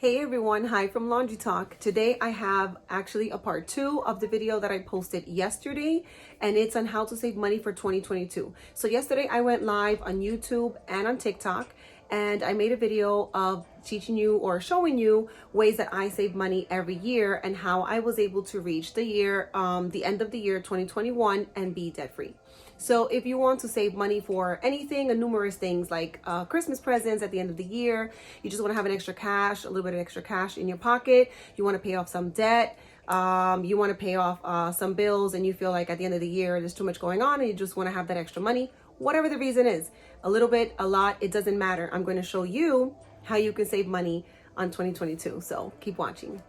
Hey everyone, hi from Laundry Talk. Today I have actually a part 2 of the video that I posted yesterday, and it's on how to save money for 2022. So yesterday I went live on YouTube and on TikTok, and I made a video of teaching you or showing you ways that I save money every year and how I was able to reach the end of the year 2021 and be debt free. So if you want to save money for anything and numerous things like Christmas presents at the end of the year, you just want to have an extra cash, a little bit of extra cash in your pocket, you want to pay off some debt, you want to pay off some bills, and you feel like at the end of the year there's too much going on and you just want to have that extra money, whatever the reason is, a little bit, a lot, it doesn't matter. I'm going to show you how you can save money on 2022. So keep watching.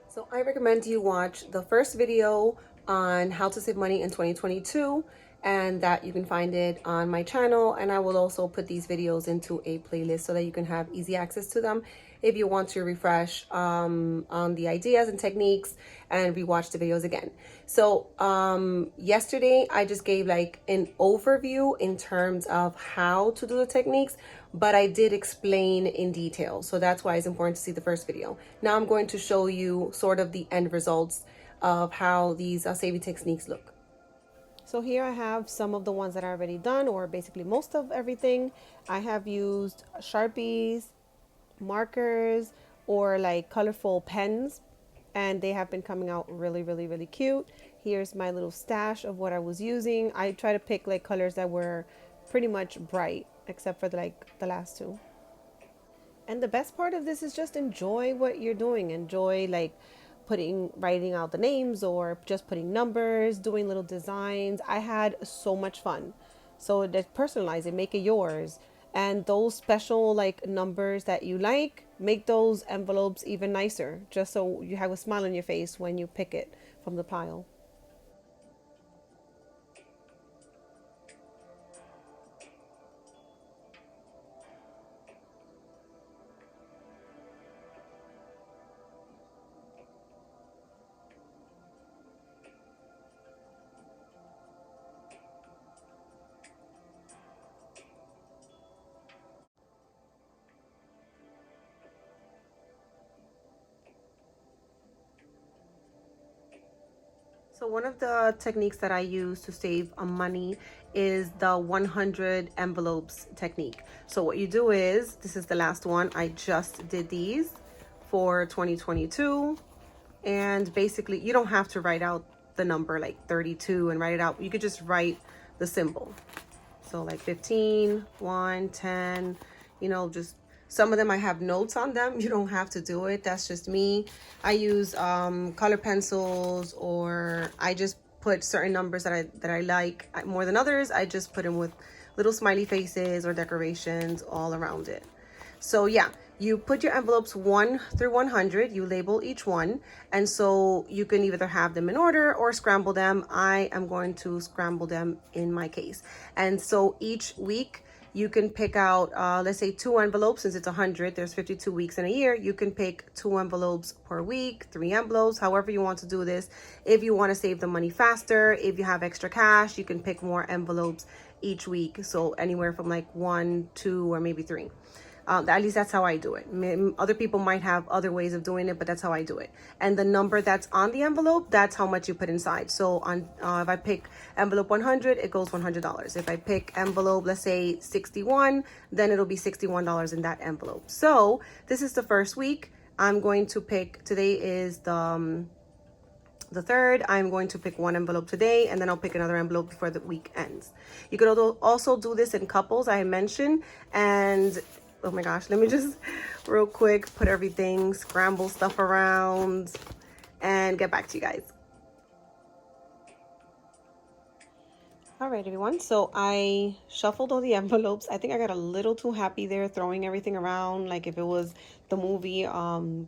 So I recommend you watch the first video on how to save money in 2022, and that you can find it on my channel, and I will also put these videos into a playlist so that you can have easy access to them if you want to refresh on the ideas and techniques and rewatch the videos again. So yesterday I just gave like an overview in terms of how to do the techniques, but I did explain in detail, so that's why it's important to see the first video. Now I'm going to show you sort of the end results of how these saving techniques look. So here I have some of the ones that are already done, or basically most of everything. I have used Sharpies, markers, or like colorful pens, and they have been coming out really cute. Here's my little stash of what I was using. I try to pick like colors that were pretty much bright, except for the last two. And the best part of this is just enjoy what you're doing. Enjoy like writing out the names or just putting numbers, doing little designs. I had so much fun. So just personalize it, make it yours. And those special like numbers that you like, make those envelopes even nicer, just so you have a smile on your face when you pick it from the pile. So one of the techniques that I use to save money is the 100 envelopes technique. So what you do is, this is the last one. I just did these for 2022. And basically, you don't have to write out the number like 32 and write it out. You could just write the symbol. So like 15, 1, 10, just some of them I have notes on them. You don't have to do it. That's just me. I use color pencils, or I just put certain numbers that I like more than others. I just put them with little smiley faces or decorations all around it. So yeah, you put your envelopes 1 through 100, you label each one, and so you can either have them in order or scramble them. I am going to scramble them in my case. And so each week you can pick out, let's say 2 envelopes. Since it's 100, there's 52 weeks in a year. You can pick 2 envelopes per week, 3 envelopes, however you want to do this. If you want to save the money faster, if you have extra cash, you can pick more envelopes each week. So anywhere from like 1, 2, or maybe 3. At least that's how I do it. Other people might have other ways of doing it, but that's how I do it. And the number that's on the envelope, that's how much you put inside. So on if I pick envelope 100, it goes $100. If I pick envelope, let's say 61, then it'll be $61 in that envelope. So this is the first week. I'm going to pick, today is the 3rd. I'm going to pick 1 envelope today, and then I'll pick another envelope before the week ends. You could also do this in couples, I mentioned. And oh my gosh, let me just real quick put everything, scramble stuff around, and get back to you guys. All right, everyone. So I shuffled all the envelopes. I think I got a little too happy there, throwing everything around like if it was the movie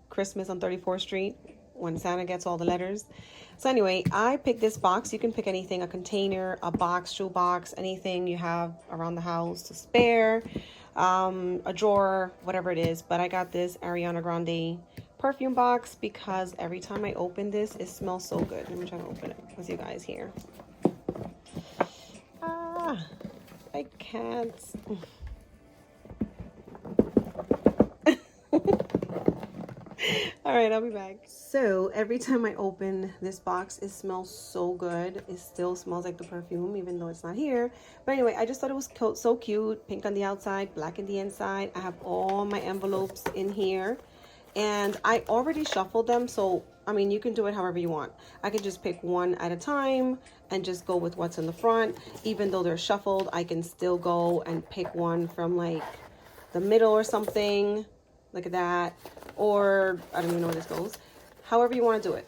Christmas on 34th Street when Santa gets all the letters. So anyway, I picked this box. You can pick anything, a container, a box, shoe box, anything you have around the house to spare, a drawer, whatever it is. But I got this Ariana Grande perfume box because every time I open this, it smells so good. Let me try to open it with you guys here. I can't. All right, I'll be back. So every time I open this box, it smells so good. It still smells like the perfume, even though it's not here. But anyway, I just thought it was so cute. Pink on the outside, black in the inside. I have all my envelopes in here. And I already shuffled them, so I mean, you can do it however you want. I can just pick one at a time and just go with what's in the front. Even though they're shuffled, I can still go and pick one from like the middle or something. Look at that. Or I don't even know where this goes. However you want to do it.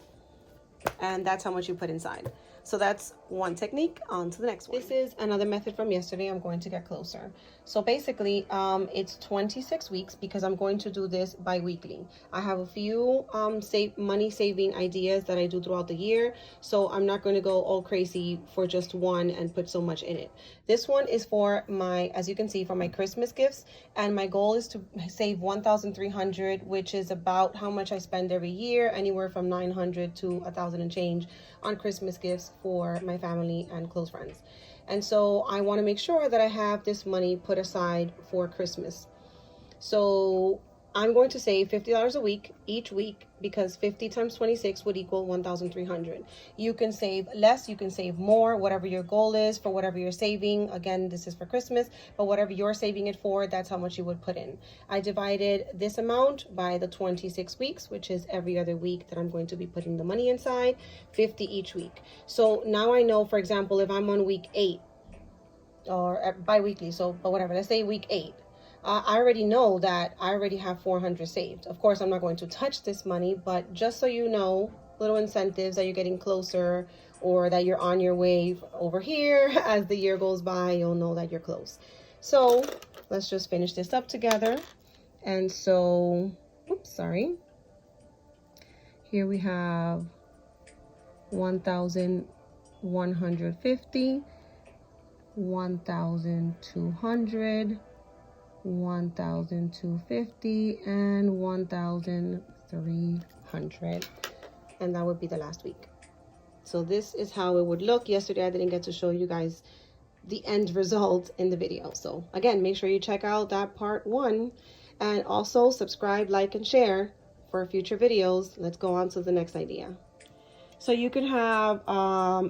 And that's how much you put inside. So that's one technique. On to the next one. This is another method from yesterday. I'm going to get closer. So basically, it's 26 weeks because I'm going to do this bi-weekly. I have a few money saving ideas that I do throughout the year. So I'm not going to go all crazy for just one and put so much in it. This one is for my, as you can see, for my Christmas gifts. And my goal is to save 1,300, which is about how much I spend every year, anywhere from 900 to 1,000 and change on Christmas gifts for my family and close friends. And so I want to make sure that I have this money put aside for Christmas. So I'm going to save $50 a week each week, because 50 times 26 would equal 1,300. You can save less, you can save more, whatever your goal is for whatever you're saving. Again, this is for Christmas, but whatever you're saving it for, that's how much you would put in. I divided this amount by the 26 weeks, which is every other week that I'm going to be putting the money inside, 50 each week. So now I know, for example, if I'm on week 8 or bi-weekly, so but whatever, let's say week 8. I already know that I already have 400 saved. Of course, I'm not going to touch this money, but just so you know, little incentives that you're getting closer or that you're on your way over here. As the year goes by, you'll know that you're close. So let's just finish this up together. And so, oops, sorry. Here we have 1,150, 1,200, 1,250, and 1,300, and that would be the last week. So this is how it would look. Yesterday I didn't get to show you guys the end result in the video. So again, make sure you check out that part 1, and also subscribe, like, and share for future videos. Let's go on to the next idea. So you can have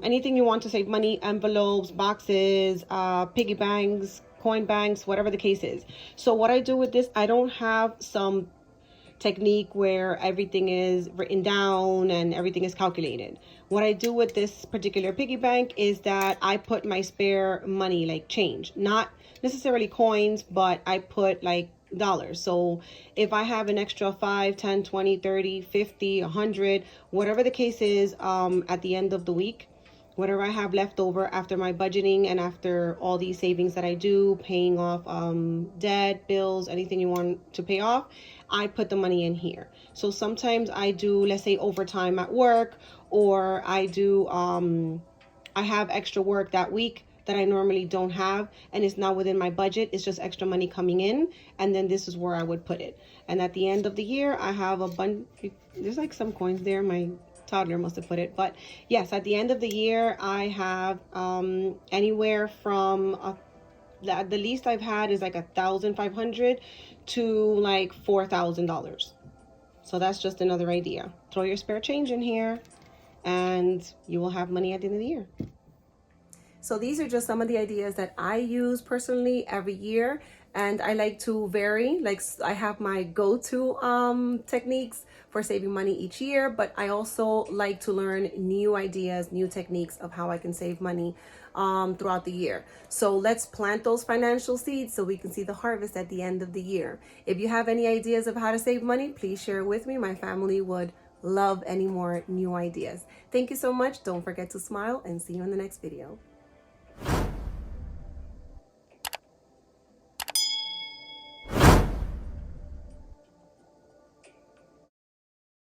anything you want to save money: envelopes, boxes, piggy banks, coin banks, whatever the case is. So what I do with this, I don't have some technique where everything is written down and everything is calculated. What I do with this particular piggy bank is that I put my spare money, like change, not necessarily coins, but I put like dollars. So if I have an extra 5, 10, 20, 30, 50, 100, whatever the case is, at the end of the week, whatever I have left over after my budgeting and after all these savings that I do, paying off debt, bills, anything you want to pay off, I put the money in here. So sometimes I do, let's say, overtime at work, or I do, I have extra work that week that I normally don't have, and it's not within my budget. It's just extra money coming in, and then this is where I would put it. And at the end of the year, I have a bunch, there's like some coins there, my toddler must have put it, but yes, at the end of the year I have anywhere from the least I've had is like 1,500 to like $4,000. So that's just another idea. Throw your spare change in here and you will have money at the end of the year. So these are just some of the ideas that I use personally every year, and I like to vary. Like I have my go-to techniques for saving money each year, but I also like to learn new ideas, new techniques of how I can save money throughout the year. So let's plant those financial seeds so we can see the harvest at the end of the year. If you have any ideas of how to save money, please share it with me. My family would love any more new ideas. Thank you so much. Don't forget to smile, and see you in the next video.